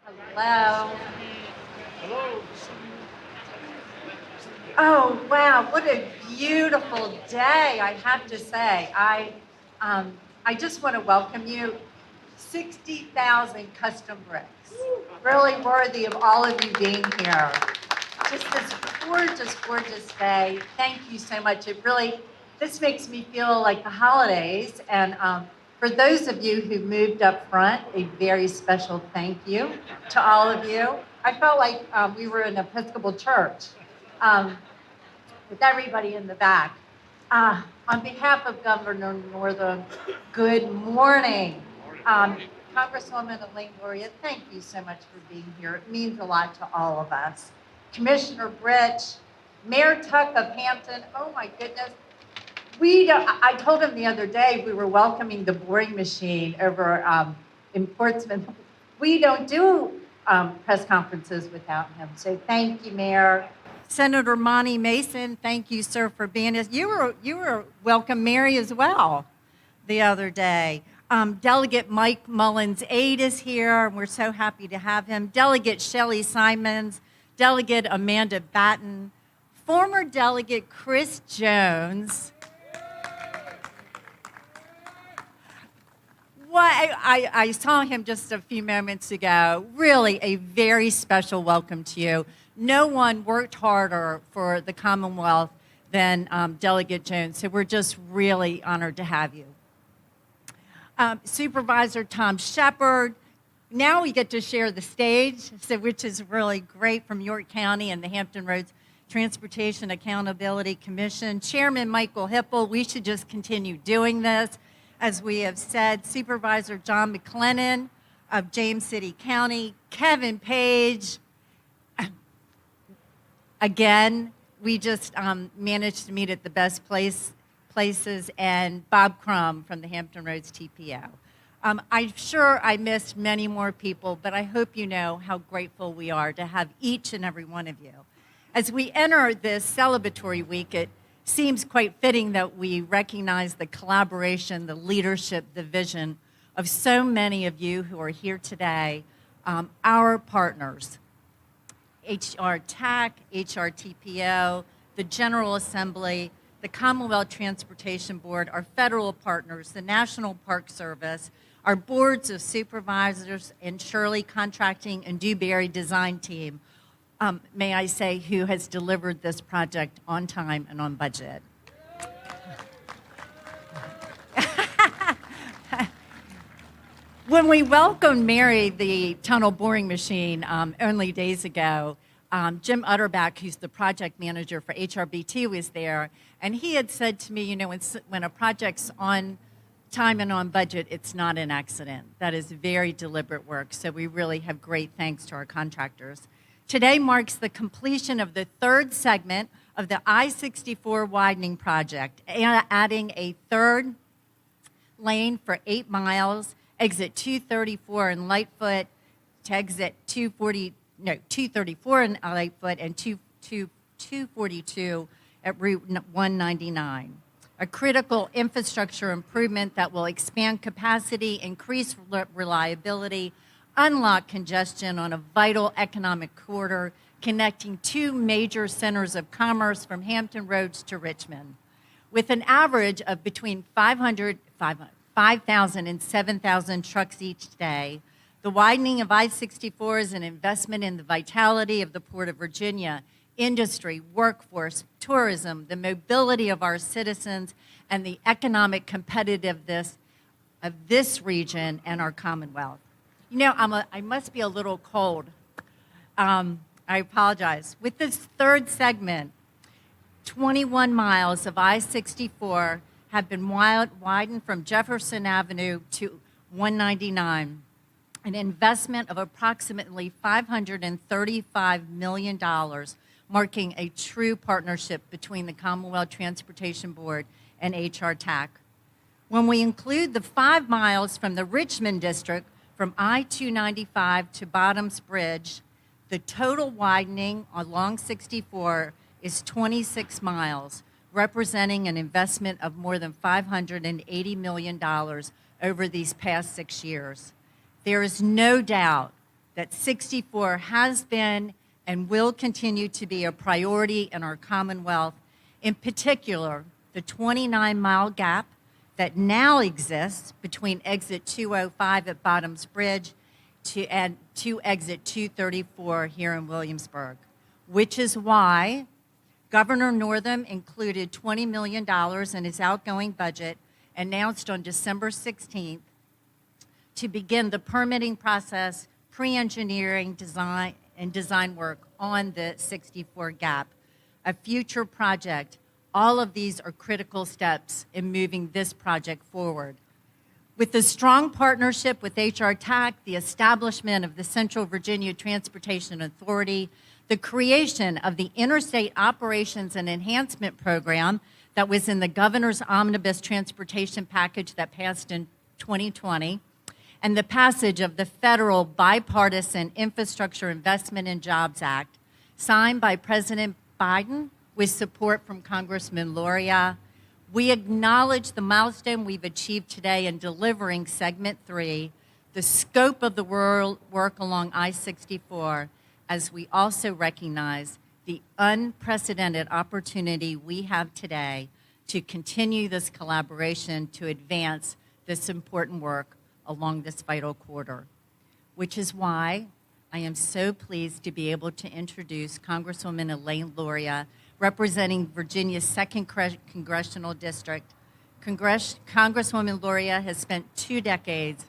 Hello. Oh, wow, what a beautiful day, I have to say. I just want to welcome you. 60,000 custom bricks. Really worthy of all of you being here. Just this gorgeous, gorgeous day. Thank you so much. This makes me feel like the holidays. And for those of you who moved up front, a very special thank you to all of you. I felt like we were in Episcopal church with everybody in the back. On behalf of Governor Northam, good morning. Congresswoman Elaine Gloria, thank you so much for being here. It means a lot to all of us. Commissioner Rich, Mayor Tuck of Hampton, oh my goodness. I told him the other day we were welcoming the boring machine over in Portsmouth. We don't do press conferences without him, so thank you, Mayor. Senator Monty Mason, thank you, sir, for being here. You were welcome, Mary, as well the other day. Delegate Mike Mullins Aide is here, and we're so happy to have him. Delegate Shelley Simons, Delegate Amanda Batten, former Delegate Chris Jones. I saw him just a few moments ago. Really a very special welcome to you. No one worked harder for the Commonwealth than Delegate Jones, so we're just really honored to have you. Supervisor Tom Shepard. Now we get to share the stage, which is really great, from York County and the Hampton Roads Transportation Accountability Commission. Chairman Michael Hipple, we should just continue doing this. As we have said, Supervisor John McLennan of James City County, Kevin Page. Again, we just managed to meet at the best places, and Bob Crum from the Hampton Roads TPO. I'm sure I missed many more people, but I hope you know how grateful we are to have each and every one of you. As we enter this celebratory week, it seems quite fitting that we recognize the collaboration, the leadership, the vision of so many of you who are here today, our partners, HR TAC, HR TPO, the General Assembly, the Commonwealth Transportation Board, our federal partners, the National Park Service, our boards of supervisors, and Shirley Contracting and Dewberry Design Team, may I say, who has delivered this project on time and on budget. When we welcomed Mary, the tunnel boring machine, only days ago, Jim Utterback, who's the project manager for HRBT, was there, and he had said to me, you know, when a project's on time and on budget, it's not an accident. That is very deliberate work, so we really have great thanks to our contractors. Today marks the completion of the third segment of the I-64 widening project, adding a third lane for 8 miles, exit 234 in Lightfoot to exit 234 in Lightfoot and 242 at Route 199. A critical infrastructure improvement that will expand capacity, increase reliability, unlock congestion on a vital economic corridor connecting two major centers of commerce from Hampton Roads to Richmond. With an average of between 5,000 and 7,000 trucks each day, the widening of I-64 is an investment in the vitality of the Port of Virginia, industry, workforce, tourism, the mobility of our citizens, and the economic competitiveness of this region and our Commonwealth. You know, I must be a little cold. I apologize. With this third segment, 21 miles of I-64 have been widened from Jefferson Avenue to 199, an investment of approximately $535 million, marking a true partnership between the Commonwealth Transportation Board and HR TAC. When we include the 5 miles from the Richmond District, from I-295 to Bottoms Bridge, the total widening along 64 is 26 miles, representing an investment of more than $580 million over these past 6 years. There is no doubt that 64 has been and will continue to be a priority in our Commonwealth, in particular, the 29-mile gap that now exists between exit 205 at Bottoms Bridge and to exit 234 here in Williamsburg, which is why Governor Northam included $20 million in his outgoing budget, announced on December 16th, to begin the permitting process, pre-engineering, design work on the 64 gap, a future project. All of these are critical steps in moving this project forward. With the strong partnership with HR TAC, the establishment of the Central Virginia Transportation Authority, the creation of the Interstate Operations and Enhancement Program that was in the Governor's Omnibus Transportation Package that passed in 2020, and the passage of the federal Bipartisan Infrastructure Investment and Jobs Act, signed by President Biden with support from Congressman Luria, we acknowledge the milestone we've achieved today in delivering Segment 3, the scope of the work along I-64, as we also recognize the unprecedented opportunity we have today to continue this collaboration to advance this important work along this vital corridor, which is why I am so pleased to be able to introduce Congresswoman Elaine Luria, representing Virginia's 2nd Congressional District. Congresswoman Luria has spent 2 decades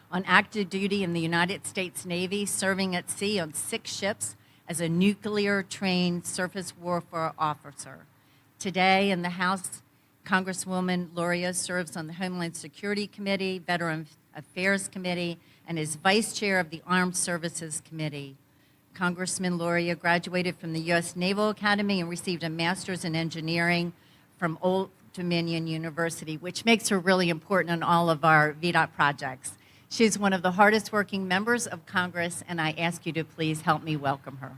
on active duty in the United States Navy, serving at sea on 6 ships as a nuclear-trained surface warfare officer. Today in the House, Congresswoman Luria serves on the Homeland Security Committee, Veteran Affairs Committee, and is Vice Chair of the Armed Services Committee. Congressman Luria graduated from the U.S. Naval Academy and received a master's in engineering from Old Dominion University, which makes her really important in all of our VDOT projects. She's one of the hardest working members of Congress, and I ask you to please help me welcome her.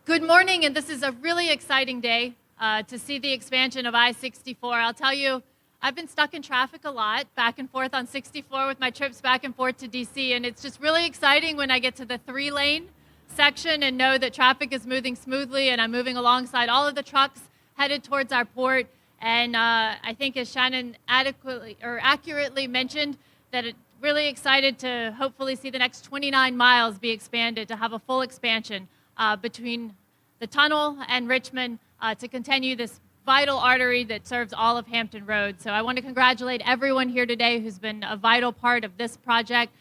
Good morning, and this is a really exciting day to see the expansion of I-64. I'll tell you, I've been stuck in traffic a lot, back and forth on 64 with my trips back and forth to DC, and it's just really exciting when I get to the 3-lane section and know that traffic is moving smoothly and I'm moving alongside all of the trucks headed towards our port. And I think, as Shannon accurately mentioned, that it's really excited to hopefully see the next 29 miles be expanded, to have a full expansion between the tunnel and Richmond to continue this vital artery that serves all of Hampton Roads. So I want to congratulate everyone here today who's been a vital part of this project,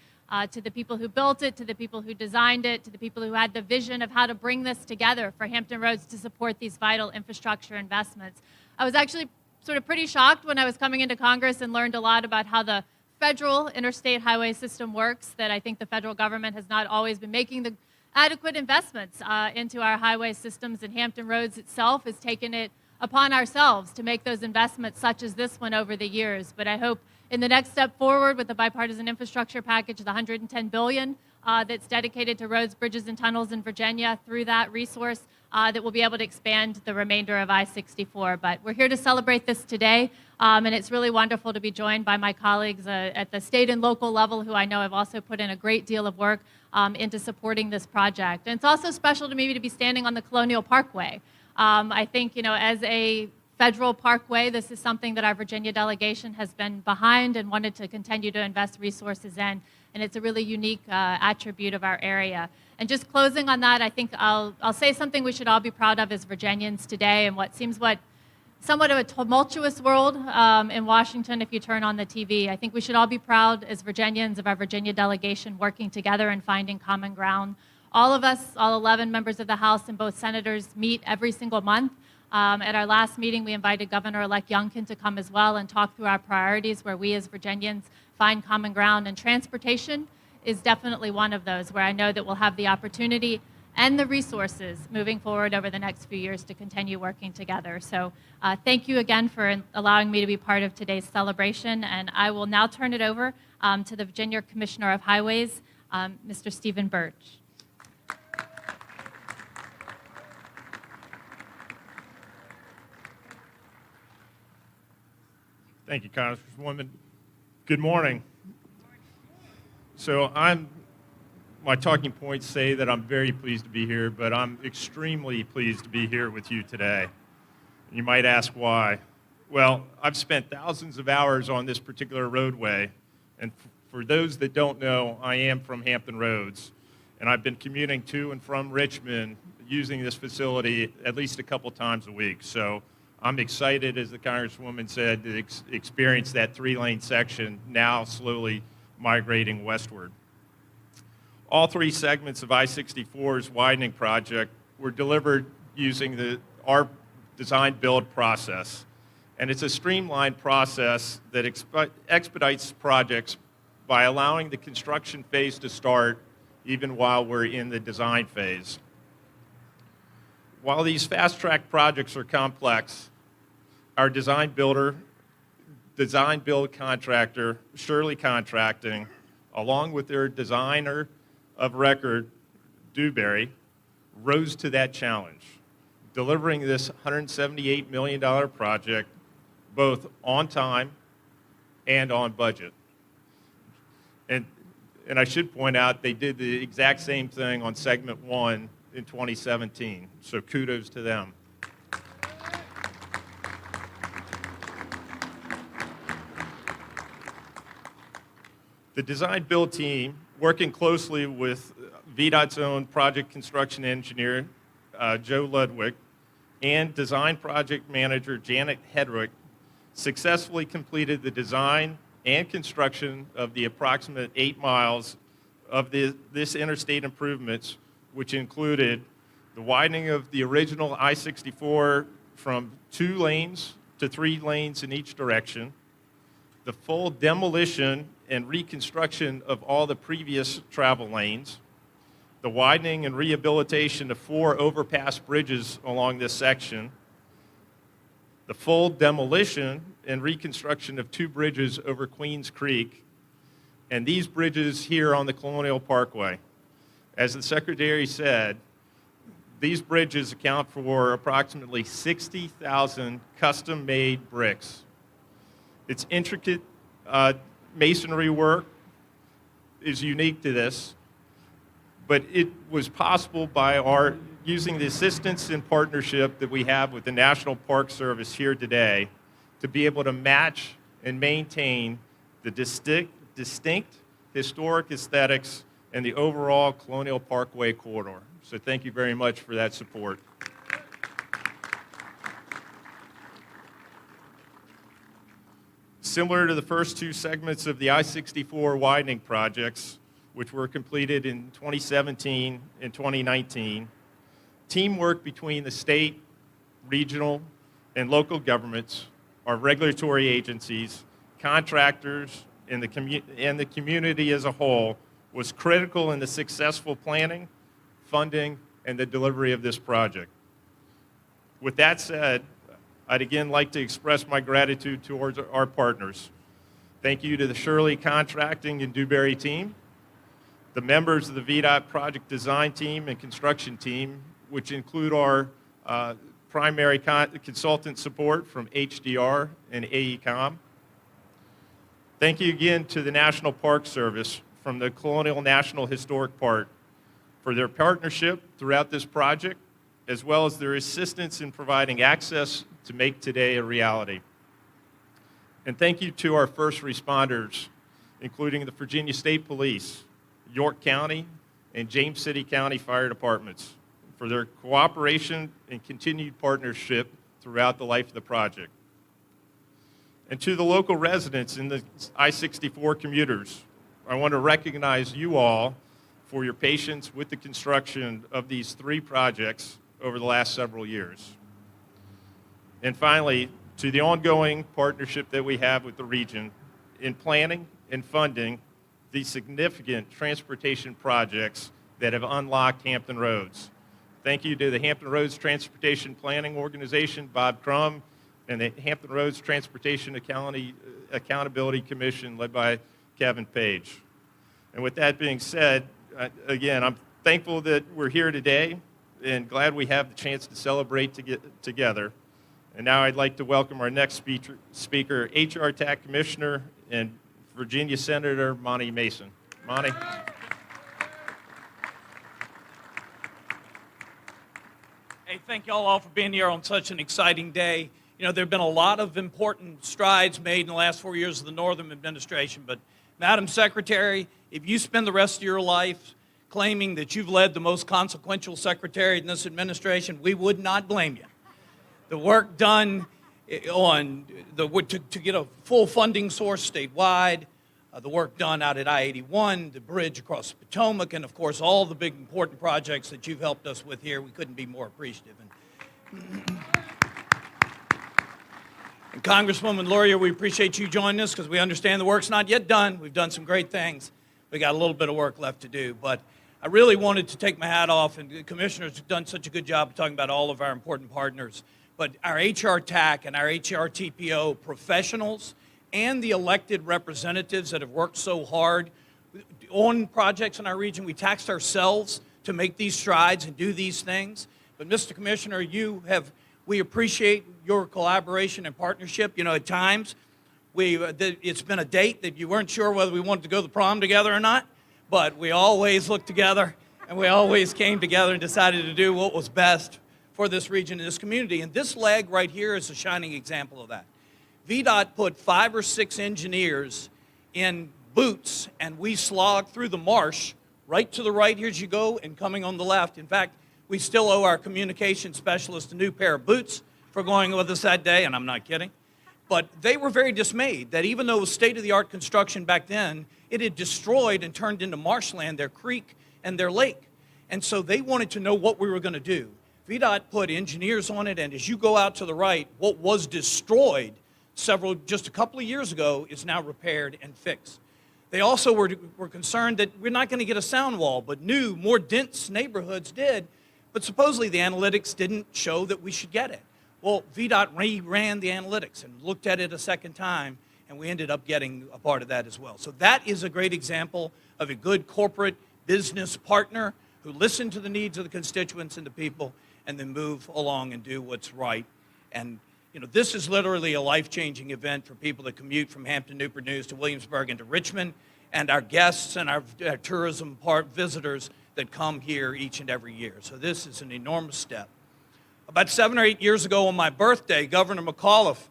to the people who built it, to the people who designed it, to the people who had the vision of how to bring this together for Hampton Roads to support these vital infrastructure investments. I was actually sort of pretty shocked when I was coming into Congress and learned a lot about how the federal interstate highway system works, that I think the federal government has not always been making the adequate investments into our highway systems, and Hampton Roads itself has taken it upon ourselves to make those investments such as this one over the years. But I hope in the next step forward with the bipartisan infrastructure package, the $110 billion that's dedicated to roads, bridges, and tunnels in Virginia, through that resource, that we'll be able to expand the remainder of I-64. But we're here to celebrate this today, and it's really wonderful to be joined by my colleagues at the state and local level, who I know have also put in a great deal of work into supporting this project. And it's also special to me to be standing on the Colonial Parkway. I think, as a federal parkway, this is something that our Virginia delegation has been behind and wanted to continue to invest resources in, and it's a really unique attribute of our area. And just closing on that, I think I'll say something we should all be proud of as Virginians today, in what seems somewhat of a tumultuous world in Washington if you turn on the TV. I think we should all be proud as Virginians of our Virginia delegation working together and finding common ground. All of us, all 11 members of the House and both senators, meet every single month. At our last meeting, we invited Governor-elect Youngkin to come as well and talk through our priorities, where we as Virginians find common ground. And transportation is definitely one of those, where I know that we'll have the opportunity and the resources moving forward over the next few years to continue working together. So thank you again for allowing me to be part of today's celebration. And I will now turn it over to the Virginia Commissioner of Highways, Mr. Stephen Birch. Thank you, Congresswoman. Good morning. So my talking points say that I'm very pleased to be here, but I'm extremely pleased to be here with you today. You might ask why. Well, I've spent thousands of hours on this particular roadway, and for those that don't know, I am from Hampton Roads, and I've been commuting to and from Richmond using this facility at least a couple times a week. So I'm excited, as the Congresswoman said, to experience that three-lane section now slowly migrating westward. All three segments of I-64's widening project were delivered using our design-build process. And it's a streamlined process that expedites projects by allowing the construction phase to start even while we're in the design phase. While these fast-track projects are complex, our design-build contractor, Shirley Contracting, along with their designer of record, Dewberry, rose to that challenge, delivering this $178 million project both on time and on budget. And I should point out they did the exact same thing on segment 1 in 2017, so kudos to them. The design-build team, working closely with VDOT's own project construction engineer, Joe Ludwig, and design project manager, Janet Hedrick, successfully completed the design and construction of the approximate 8 miles of this interstate improvements, which included the widening of the original I-64 from 2 lanes to 3 lanes in each direction, the full demolition and reconstruction of all the previous travel lanes, the widening and rehabilitation of 4 overpass bridges along this section, the full demolition and reconstruction of 2 bridges over Queens Creek, and these bridges here on the Colonial Parkway. As the Secretary said, these bridges account for approximately 60,000 custom-made bricks. Its intricate masonry work is unique to this, but it was possible by using the assistance and partnership that we have with the National Park Service here today to be able to match and maintain the distinct historic aesthetics and the overall Colonial Parkway corridor. So thank you very much for that support. Similar to the first 2 segments of the I-64 widening projects, which were completed in 2017 and 2019, teamwork between the state, regional, and local governments, our regulatory agencies, contractors, and the community as a whole was critical in the successful planning, funding, and the delivery of this project. With that said, I'd again like to express my gratitude towards our partners. Thank you to the Shirley Contracting and Dewberry team, the members of the VDOT project design team and construction team, which include our primary consultant support from HDR and AECOM. Thank you again to the National Park Service from the Colonial National Historic Park for their partnership throughout this project, as well as their assistance in providing access to make today a reality. And thank you to our first responders, including the Virginia State Police, York County, and James City County Fire Departments for their cooperation and continued partnership throughout the life of the project. And to the local residents and the I-64 commuters, I want to recognize you all for your patience with the construction of these 3 projects over the last several years. And finally, to the ongoing partnership that we have with the region in planning and funding these significant transportation projects that have unlocked Hampton Roads. Thank you to the Hampton Roads Transportation Planning Organization, Bob Crum, and the Hampton Roads Transportation Accountability Commission led by Kevin Page. And with that being said, again, I'm thankful that we're here today and glad we have the chance to celebrate together. And now I'd like to welcome our next speaker, HR TAC Commissioner and Virginia Senator Monty Mason. Monty. Hey, thank you all for being here on such an exciting day. You know, there have been a lot of important strides made in the last 4 years of the Northam administration, but Madam Secretary, if you spend the rest of your life claiming that you've led the most consequential secretary in this administration, we would not blame you. The work done on to get a full funding source statewide, the work done out at I-81, the bridge across the Potomac, and of course all the big important projects that you've helped us with here, we couldn't be more appreciative. And Congresswoman Laurier, we appreciate you joining us because we understand the work's not yet done. We've done some great things. We got a little bit of work left to do, but I really wanted to take my hat off, and the commissioners have done such a good job of talking about all of our important partners. But our HR TAC and our HR TPO professionals and the elected representatives that have worked so hard on projects in our region, we taxed ourselves to make these strides and do these things. But Mr. Commissioner, we appreciate your collaboration and partnership. You know, at times, it's been a date that you weren't sure whether we wanted to go to the prom together or not, but we always looked together and we always came together and decided to do what was best for this region and this community. And this leg right here is a shining example of that. VDOT put 5 or 6 engineers in boots, and we slogged through the marsh right to the right here as you go and coming on the left. In fact, we still owe our communication specialist a new pair of boots for going with us that day, and I'm not kidding. But they were very dismayed that even though it was state-of-the-art construction back then, it had destroyed and turned into marshland their creek and their lake. And so they wanted to know what we were going to do. VDOT put engineers on it, and as you go out to the right, what was destroyed just a couple of years ago is now repaired and fixed. They also were concerned that we're not going to get a sound wall, but new, more dense neighborhoods did, but supposedly the analytics didn't show that we should get it. Well, VDOT reran the analytics and looked at it a second time, and we ended up getting a part of that as well. So that is a great example of a good corporate business partner who listened to the needs of the constituents and the people and then move along and do what's right. And you know, this is literally a life-changing event for people that commute from Hampton, Newport News to Williamsburg and to Richmond, and our guests and our tourism visitors that come here each and every year. So this is an enormous step. About 7 or 8 years ago on my birthday, Governor McAuliffe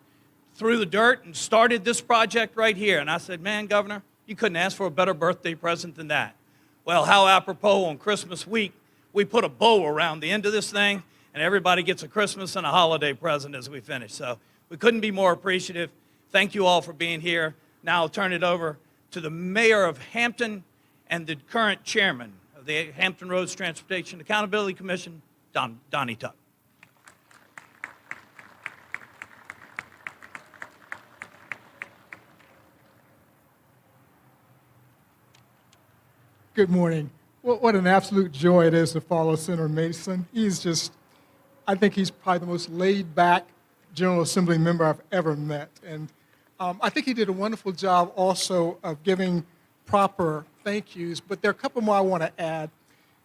threw the dirt and started this project right here. And I said, man, Governor, you couldn't ask for a better birthday present than that. Well, how apropos on Christmas week, we put a bow around the end of this thing, and everybody gets a Christmas and a holiday present as we finish. So we couldn't be more appreciative. Thank you all for being here. Now I'll turn it over to the mayor of Hampton and the current chairman of the Hampton Roads Transportation Accountability Commission, Donnie Tuck. Good morning. What an absolute joy it is to follow Senator Mason. I think he's probably the most laid-back General Assembly member I've ever met. And I think he did a wonderful job also of giving proper thank yous, but there are a couple more I want to add.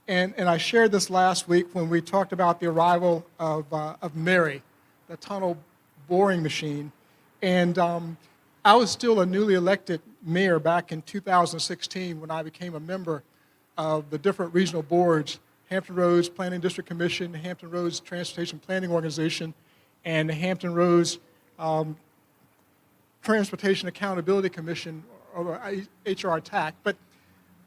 And I shared this last week when we talked about the arrival of Mary, the tunnel boring machine. And I was still a newly elected mayor back in 2016 when I became a member of the different regional boards, Hampton Roads Planning District Commission, Hampton Roads Transportation Planning Organization, and the Hampton Roads Transportation Accountability Commission, or HR TAC. But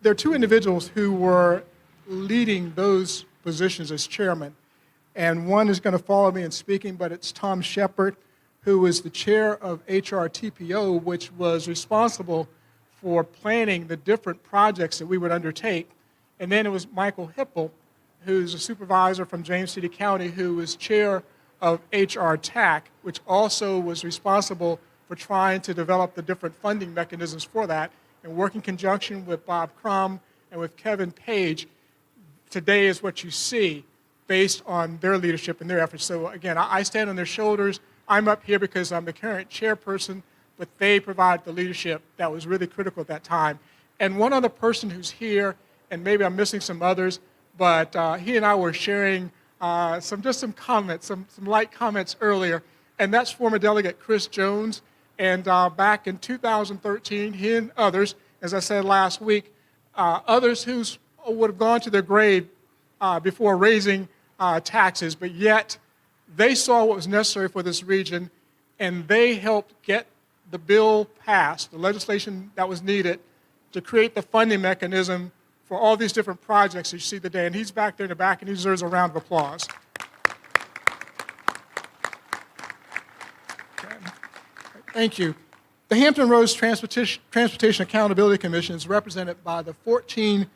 there are 2 individuals who were leading those positions as chairman. And one is going to follow me in speaking, but it's Tom Shepard, who was the chair of HR TPO, which was responsible for planning the different projects that we would undertake. And then it was Michael Hipple, who's a supervisor from James City County, who was chair of HR TAC, which also was responsible for trying to develop the different funding mechanisms for that. And work in conjunction with Bob Crum and with Kevin Page, today is what you see based on their leadership and their efforts. So again, I stand on their shoulders. I'm up here because I'm the current chairperson, but they provide the leadership that was really critical at that time. And one other person who's here, and maybe I'm missing some others, but he and I were sharing some comments, some light comments earlier. and that's former Delegate Chris Jones. And back in 2013, he and others, as I said last week, others who would have gone to their grave before raising taxes, but yet they saw what was necessary for this region, and they helped get the bill passed, the legislation that was needed to create the funding mechanism for all these different projects that you see today. And he's back there in the back, and he deserves a round of applause. Thank you. The Hampton Roads Transportation Accountability Commission is represented by the 14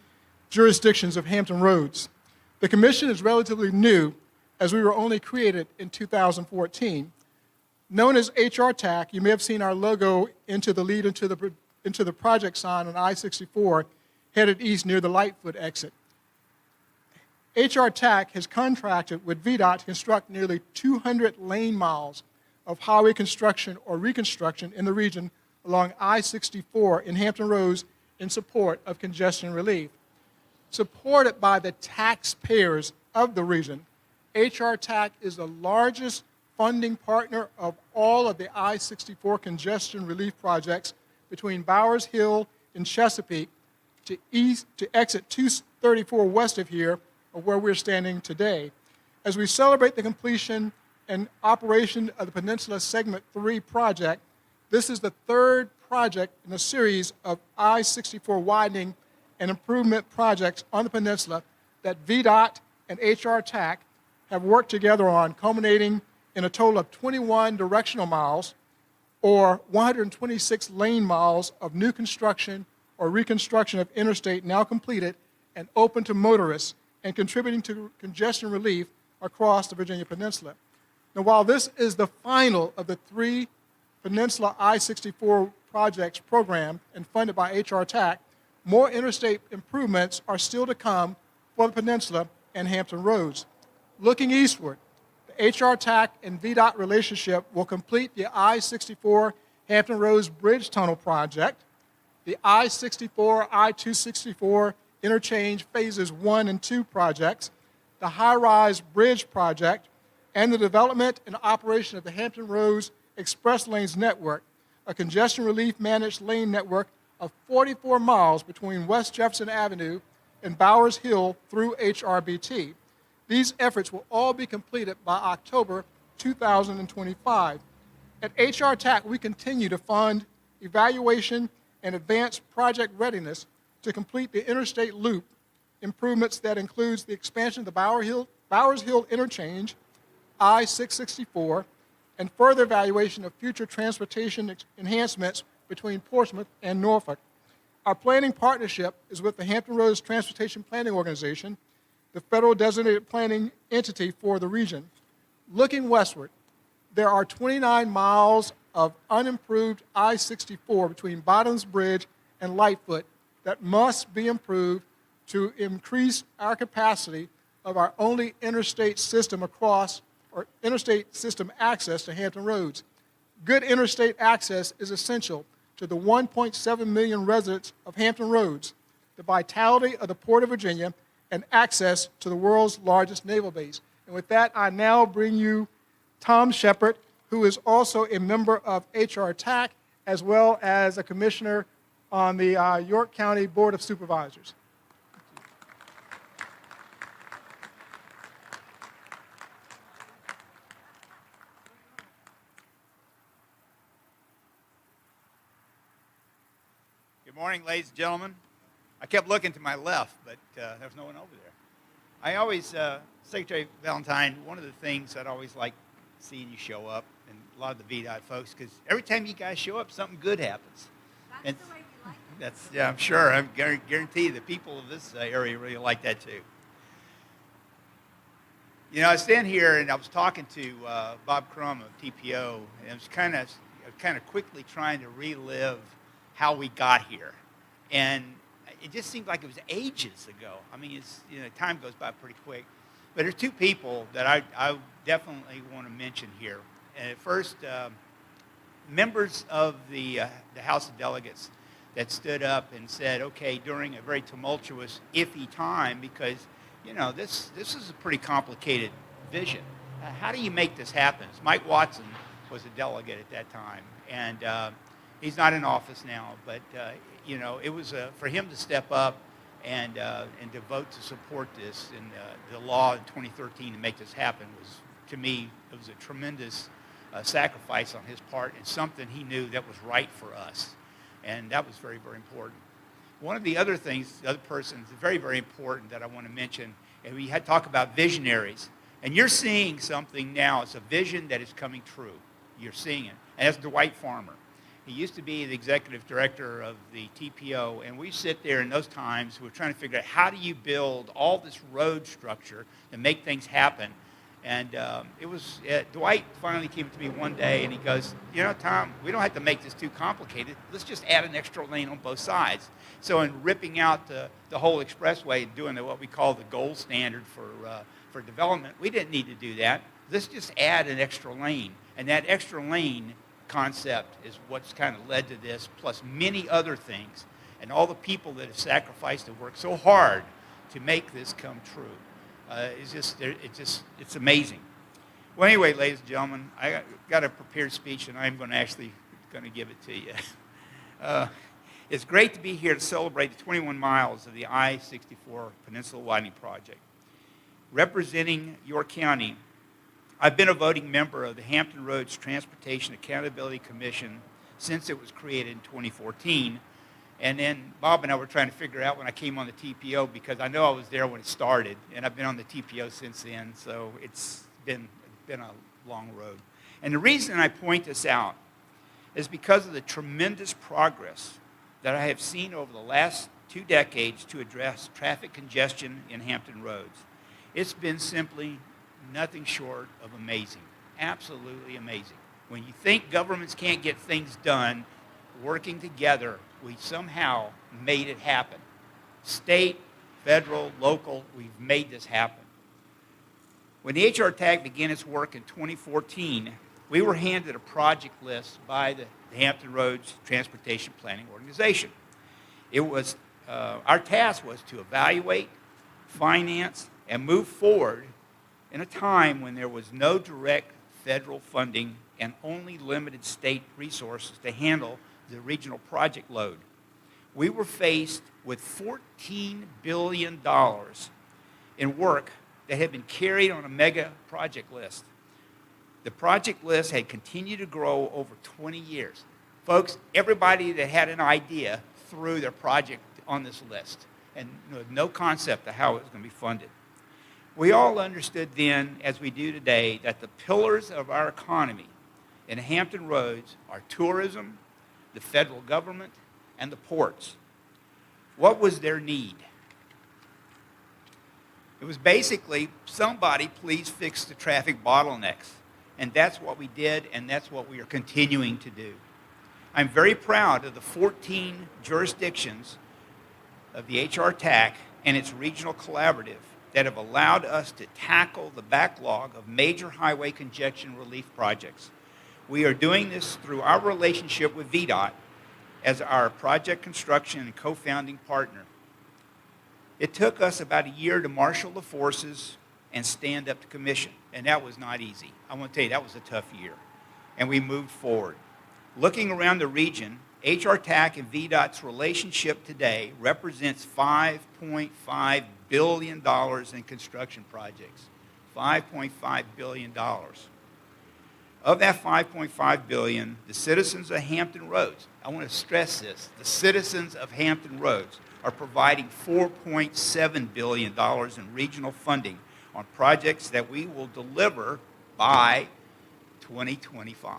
jurisdictions of Hampton Roads. The commission is relatively new, as we were only created in 2014. Known as HR TAC, you may have seen our logo into the project sign on I-64 headed east near the Lightfoot exit. HR TAC has contracted with VDOT to construct nearly 200 lane miles of highway construction or reconstruction in the region along I-64 in Hampton Roads in support of congestion relief. Supported by the taxpayers of the region, HR TAC is the largest funding partner of all of the I-64 congestion relief projects between Bowers Hill and Chesapeake to exit 234 west of here, or where we're standing today. As we celebrate the completion and operation of the Peninsula Segment 3 project, this is the third project in a series of I-64 widening and improvement projects on the peninsula that VDOT and HR TAC have worked together on, culminating in a total of 21 directional miles or 126 lane miles of new construction or reconstruction of interstate now completed and open to motorists and contributing to congestion relief across the Virginia Peninsula. Now, while this is the final of the 3 Peninsula I-64 projects programmed and funded by HR TAC, more interstate improvements are still to come for the peninsula and Hampton Roads. Looking eastward, the HR TAC and VDOT relationship will complete the I-64 Hampton Roads Bridge Tunnel project, the I-64, I-264 interchange phases 1 and 2 projects, the high-rise bridge project, and the development and operation of the Hampton Roads Express Lanes Network, a congestion relief managed lane network of 44 miles between West Jefferson Avenue and Bowers Hill through HRBT. These efforts will all be completed by October 2025. At HR TAC, we continue to fund evaluation and advance project readiness to complete the interstate loop improvements that includes the expansion of the Bowers Hill interchange, I-664, and further evaluation of future transportation enhancements between Portsmouth and Norfolk. Our planning partnership is with the Hampton Roads Transportation Planning Organization, the federal designated planning entity for the region. Looking westward, there are 29 miles of unimproved I-64 between Bottoms Bridge and Lightfoot that must be improved to increase our capacity of our only interstate system interstate system access to Hampton Roads. Good interstate access is essential to the 1.7 million residents of Hampton Roads, the vitality of the Port of Virginia, and access to the world's largest naval base. And with that, I now bring you Tom Shepard, who is also a member of HR TAC, as well as a commissioner on the York County Board of Supervisors. Good morning, ladies and gentlemen. I kept looking to my left, but there's no one over there. I always, Secretary Valentine, one of the things that I always like seeing you show up, and a lot of the VDOT folks, because every time you guys show up, something good happens. That's the way we like it. That's, yeah, I'm sure. I guarantee the people of this area really like that too. You know, I stand here and I was talking to Bob Crum of TPO, and I was kind of quickly trying to relive how we got here, and it just seemed like it was ages ago. I mean, time goes by pretty quick. But there's 2 people that I definitely want to mention here. And first, members of the House of Delegates that stood up and said, okay, during a very tumultuous, iffy time, because this is a pretty complicated vision. How do you make this happen? As Mike Watson was a delegate at that time. And he's not in office now, but you know, it was for him to step up and to vote to support this and the law in 2013 to make this happen was, to me, it was a tremendous sacrifice on his part and something he knew that was right for us. And that was very, very important. One of the other things, the other person, very, very important that I want to mention, and we had talk about visionaries. And you're seeing something now. It's a vision that is coming true. You're seeing it. And that's Dwight Farmer. He used to be the executive director of the TPO, and we sit there in those times, we're trying to figure out how do you build all this road structure to make things happen. And Dwight finally came to me one day, and he goes, you know, Tom, we don't have to make this too complicated. Let's just add an extra lane on both sides. So in ripping out the whole expressway and doing what we call the gold standard for development, we didn't need to do that. Let's just add an extra lane. And that extra lane concept is what's kind of led to this, plus many other things. And all the people that have sacrificed and worked so hard to make this come true. It's amazing. Well, anyway, ladies and gentlemen, I got a prepared speech, and I'm going to give it to you. It's great to be here to celebrate the 21 miles of the I-64 Peninsula Widening Project. Representing York County, I've been a voting member of the Hampton Roads Transportation Accountability Commission since it was created in 2014. And then Bob and I were trying to figure out when I came on the TPO, because I know I was there when it started, and I've been on the TPO since then, so it's been a long road. And the reason I point this out is because of the tremendous progress that I have seen over the last 2 decades to address traffic congestion in Hampton Roads. It's been simply nothing short of amazing, absolutely amazing. When you think governments can't get things done, working together, we somehow made it happen. State, federal, local, we've made this happen. When the HR TAG began its work in 2014, we were handed a project list by the Hampton Roads Transportation Planning Organization. It was, our task was to evaluate, finance, and move forward in a time when there was no direct federal funding and only limited state resources to handle the regional project load. We were faced with $14 billion in work that had been carried on a mega project list. The project list had continued to grow over 20 years. Folks, everybody that had an idea threw their project on this list, and no concept of how it was going to be funded. We all understood then, as we do today, that the pillars of our economy in Hampton Roads are tourism, the federal government, and the ports. What was their need? It was basically, somebody please fix the traffic bottlenecks. And that's what we did, and that's what we are continuing to do. I'm very proud of the 14 jurisdictions of the HR TAC and its regional collaborative that have allowed us to tackle the backlog of major highway congestion relief projects. We are doing this through our relationship with VDOT as our project construction and co-founding partner. It took us about a year to marshal the forces and stand up the commission, and that was not easy. I want to tell you, that was a tough year, and we moved forward. Looking around the region, HR TAC and VDOT's relationship today represents $5.5 billion in construction projects. $5.5 billion. Of that $5.5 billion, the citizens of Hampton Roads, I want to stress this, the citizens of Hampton Roads are providing $4.7 billion in regional funding on projects that we will deliver by 2025.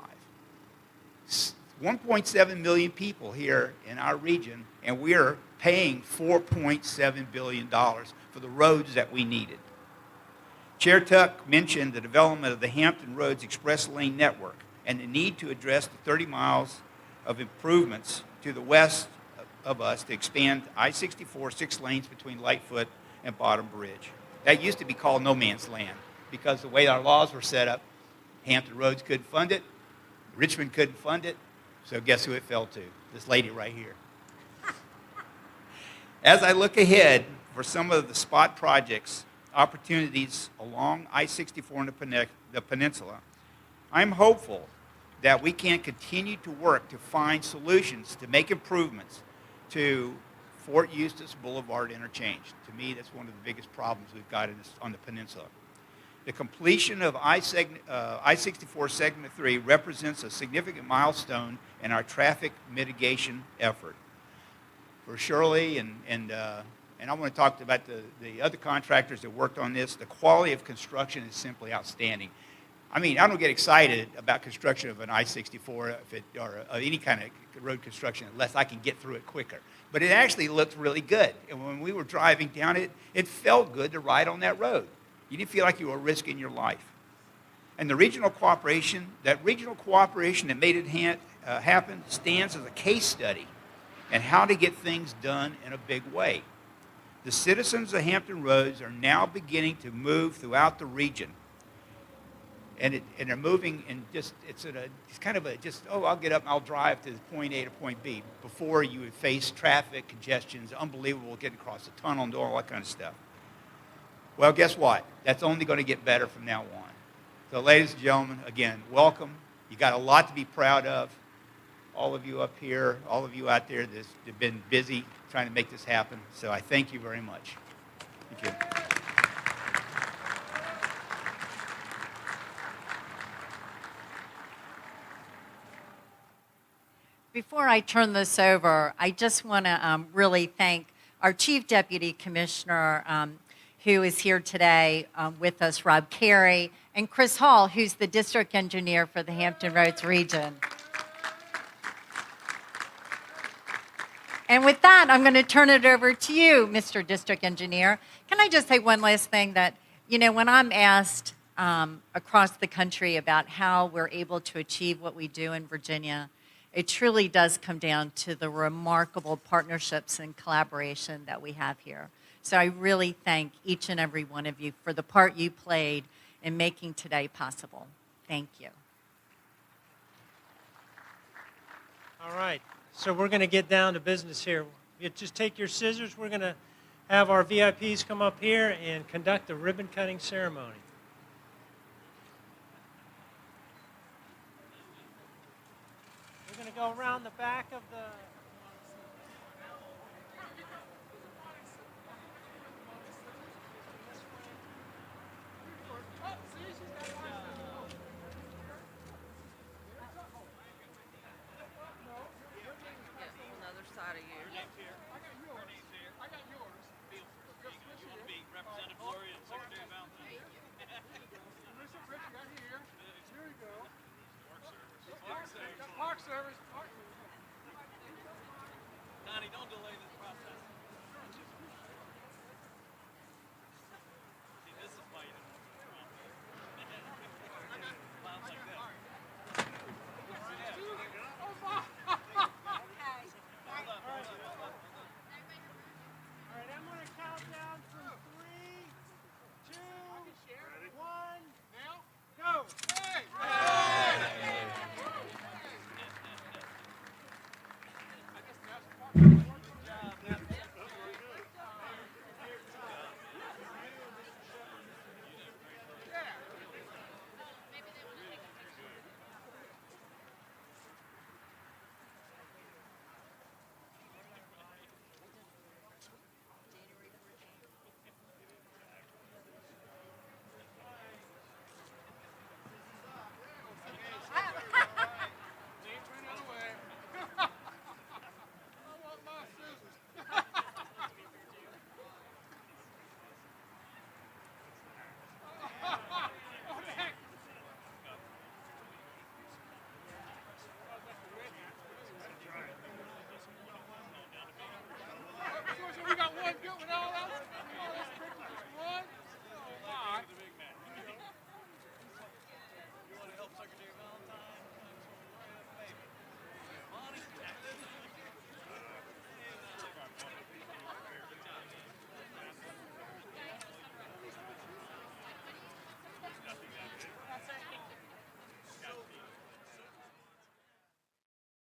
1.7 million people here in our region, and we're paying $4.7 billion for the roads that we needed. Chair Tuck mentioned the development of the Hampton Roads Express Lane Network and the need to address the 30 miles of improvements to the west of us to expand I-64 6 lanes between Lightfoot and Bottom Bridge. That used to be called no man's land because the way our laws were set up, Hampton Roads couldn't fund it, Richmond couldn't fund it, so guess who it fell to? This lady right here. As I look ahead for some of the spot projects, opportunities along I-64 and the peninsula, I'm hopeful that we can't continue to work to find solutions to make improvements to Fort Eustis Boulevard interchange. To me, that's one of the biggest problems we've got on the peninsula. The completion of I-64 Segment 3 represents a significant milestone in our traffic mitigation effort. For Shirley and I want to talk about the other contractors that worked on this. The quality of construction is simply outstanding. I mean, I don't get excited about construction of an I-64 or any kind of road construction unless I can get through it quicker. But it actually looked really good. And when we were driving down it, it felt good to ride on that road. You didn't feel like you were risking your life. And the regional cooperation that made it happen stands as a case study in how to get things done in a big way. The citizens of Hampton Roads are now beginning to move throughout the region. And they're moving and it's kind of I'll get up and I'll drive to point A to point B. Before you would face traffic, congestions, unbelievable getting across the tunnel and doing all that kind of stuff. Well, guess what? That's only going to get better from now on. So ladies and gentlemen, again, welcome. You got a lot to be proud of. All of you up here, all of you out there that have been busy trying to make this happen. So I thank you very much. Thank you. Before I turn this over, I just want to really thank our Chief Deputy Commissioner who is here today with us, Rob Carey, and Chris Hall, who's the District Engineer for the Hampton Roads region. And with that, I'm going to turn it over to you, Mr. District Engineer. Can I just say one last thing that, when I'm asked across the country about how we're able to achieve what we do in Virginia, it truly does come down to the remarkable partnerships and collaboration that we have here. So I really thank each and every one of you for the part you played in making today possible. Thank you. All right, so we're going to get down to business here. You just take your scissors. We're going to have our VIPs come up here and conduct a ribbon cutting ceremony. We're going to go around the back of the